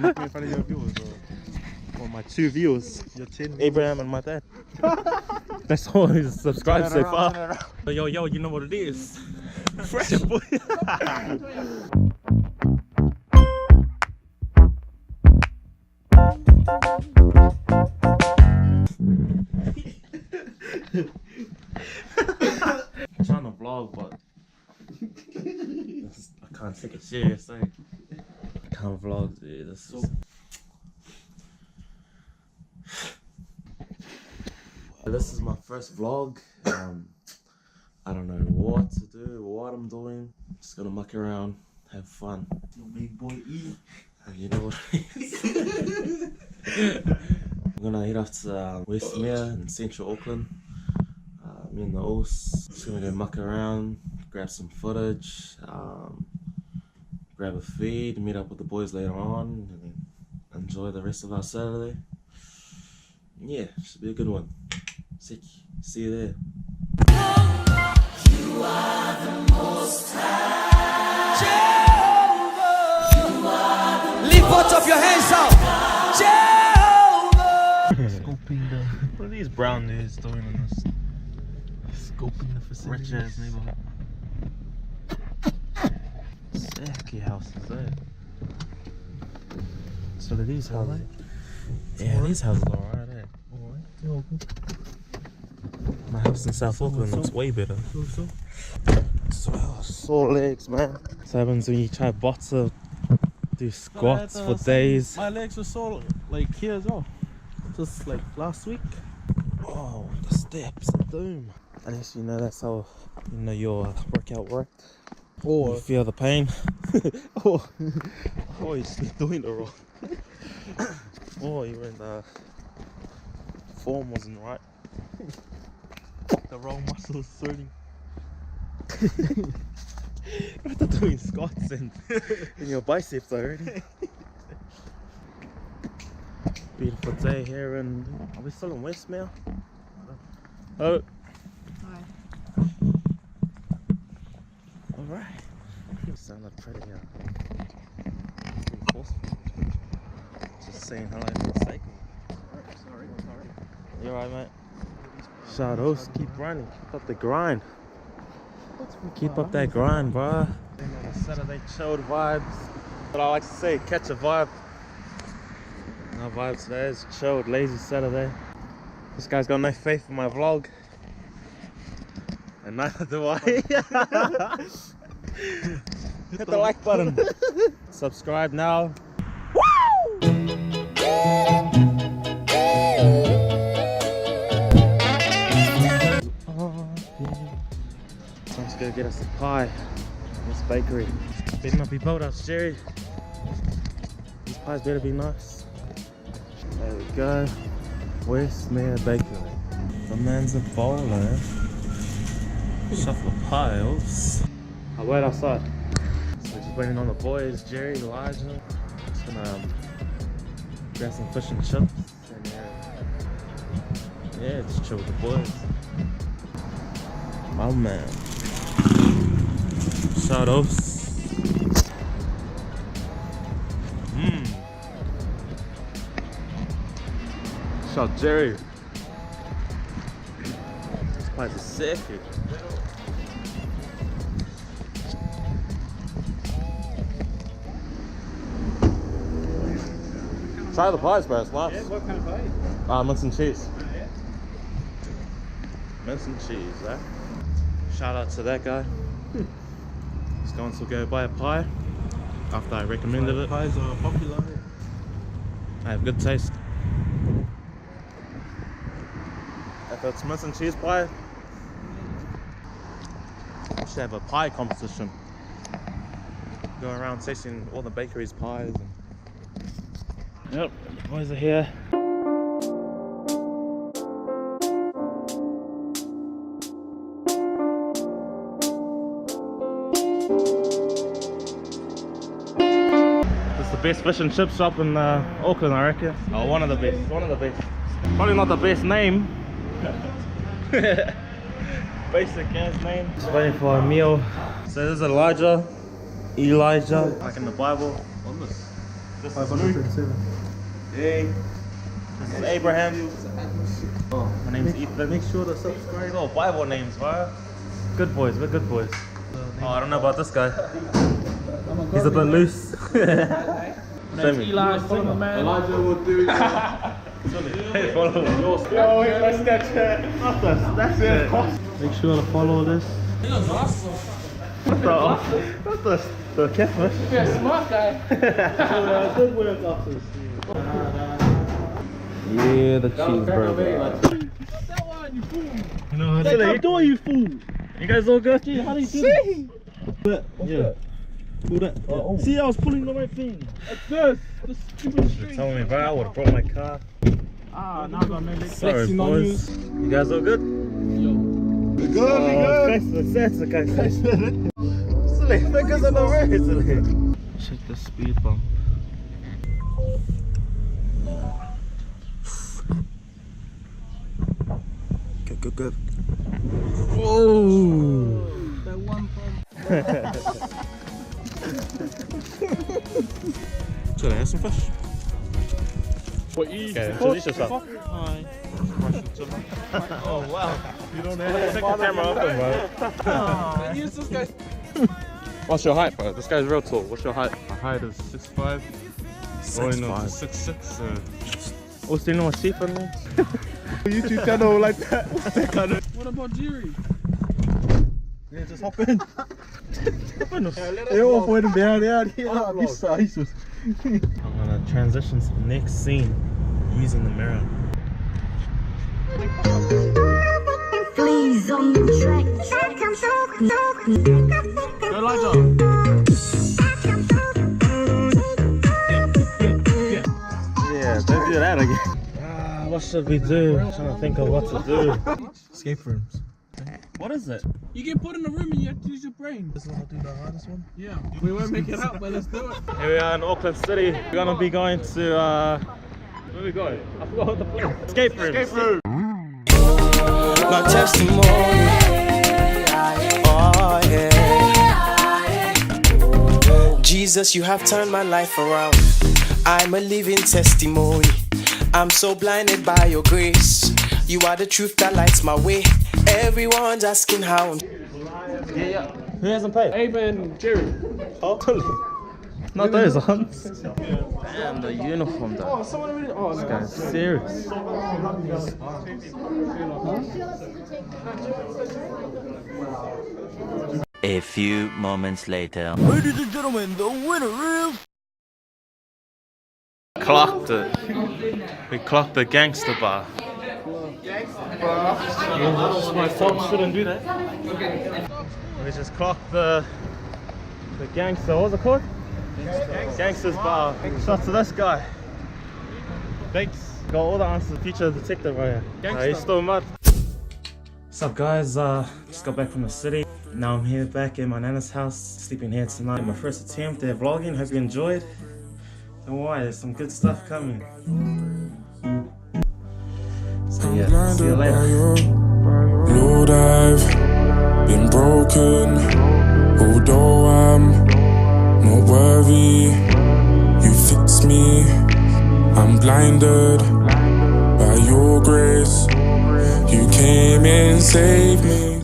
Look in front of your viewers, or Well, my 2 viewers, your 10. Abraham and my dad. That's all who's subscribed so far. But yo, you know what it is. Fresh boy. I'm trying to vlog, but I can't take it serious, eh? I can't vlog, dude. This is my first vlog. I don't know what to do, what I'm doing. Just gonna muck around, have fun. Your big boy E. You know what it is. I'm gonna head off to Westmere in central Auckland. Me and the Os. Just gonna go muck around, grab some footage, grab a feed, meet up with the boys later on, and then enjoy the rest of our Saturday. Yeah, should be a good one. Sick. See you there. You are the Most High. Jehovah. Lift both of your hands up. Jehovah. Scoping the. What are these brown dudes doing in this? Scoping the facility. Rich ass neighborhood. Sick houses there. So are these houses? Yeah, these houses are alright, eh? Alright. My house in South Auckland looks way better. Sore legs, man. This happens when you try to do squats for days. My legs were sore like here as well. Just like last week. Oh, the steps of doom. Unless you know that's how you know your workout worked. Or you feel the pain. Oh, you're just doing it wrong. Or you were in the form wasn't right. The wrong muscles sweating. What are doing squats and in your biceps already? Beautiful day here, and are we still in Westmere? Oh. Hi. Alright. You sound like pretty just saying hello for the sake of it. Sorry. You alright, mate? Shadows, keep running, keep up the grind. Keep up that grind, bruh. Saturday chilled vibes. What I like to say, catch a vibe. Our vibe today is chilled, lazy Saturday. This guy's got no faith in my vlog. And neither do I. Hit the like button. Subscribe now. Time to go get us a pie. This bakery. Better not be bold us, Jerry. These pies better be nice. There we go. Westmere Bakery. The man's a bowler. Shuffle of piles. I'll wait outside. So just waiting on the boys, Jerry, Elijah. Just gonna grab some fish and chips. And yeah, just chill with the boys. My man. Shadows. Shout out Jerry. This pie's a sick. Try the pies, bro. It's nice. Yeah, what kind of pie? Mince and cheese. Oh, yeah. Mince and cheese, eh? Shout out to that guy. He's going to go buy a pie after I recommended it. Pies are popular. I have good taste. If it's mince and cheese pie, we should have a pie competition. Go around tasting all the bakery's pies. Yep, boys are here. This is the best fish and chip shop in Auckland, I reckon. Oh, one of the best. One of the best. Probably not the best name. Basic ass name. Just waiting for a meal. So this is Elijah, like in the Bible. On this. This is Luke. Hey. This is Abraham. Oh, my name's Ethan. Make sure to subscribe. These all Bible names, bro. Good boys, we're good boys. Oh, I don't know about this guy. He's a bit loose. Show me. Elijah will do it. Hey, follow me. Yo, that's that chat. That's it. Make sure to follow this. What's the catfish? You're a smart guy. Good wear glasses. Yeah, the cheeseburger. You know how to do you fool? You guys all good? How do you do that? Yeah. Pull that. Oh. See, I was pulling the right thing. At first, the stupid string. Tell me, bro, I would have brought my car. Ah, now I'm gonna make Sorry, flexing on you. boys. You guys all good? Yo. Good. That's the guy. Silly, fingers on the road, silly. Check the speed bump. Good. Whoa! That one pump. Should I have some fish? What you Okay, introduce yourself. Hi. Oh wow. You don't have to take the camera open, bro. Use this guy. What's your height, bro? This guy's real tall. What's your height? My height is 6'5", going up to 6'6". What's the name of sheep on there? YouTube channel like that. What's that kind of? What about Jerry? Yeah, just hop in. Yo, put him behind there. I'm gonna transition to the next scene using the mirror. Please on the track. Go, Elijah. Yeah, don't do that again. What should we do? I'm trying to think of what to do. Escape rooms. What is it? You get put in a room and you have to use your brain. This is how to do the hardest one. Yeah. We won't make it out, but let's do it. Here we are in Auckland City. We're gonna be going to where are we going? I forgot what the place. Escape rooms. Escape room. My testimony. Oh yeah. Jesus, you have turned my life around. I'm a living testimony. I'm so blinded by your grace. You are the truth that lights my way. Everyone's asking how I'm. Yeah. Who hasn't paid? Abe and Jerry. Totally. Not those ones. Damn, the uniform though. Oh, someone already. Oh, This guy's serious. A few moments later. Ladies and gentlemen, the winner is... Clocked it. We clocked the gangster bar. My folks shouldn't do that. We just clocked the gangster. What was it called? Gangster's bar. Shots to this guy. Thanks. Got all the answers. Future detective right here. He's still mad. What's up, guys? Just got back from the city. Now I'm here back in my nana's house, sleeping here tonight. My first attempt at vlogging. Hope you enjoyed. Don't worry, there's some good stuff coming. So yeah, see you later. Lord, I've been broken, although I'm not worthy. You fix me, I'm blinded by your grace. You came and saved me.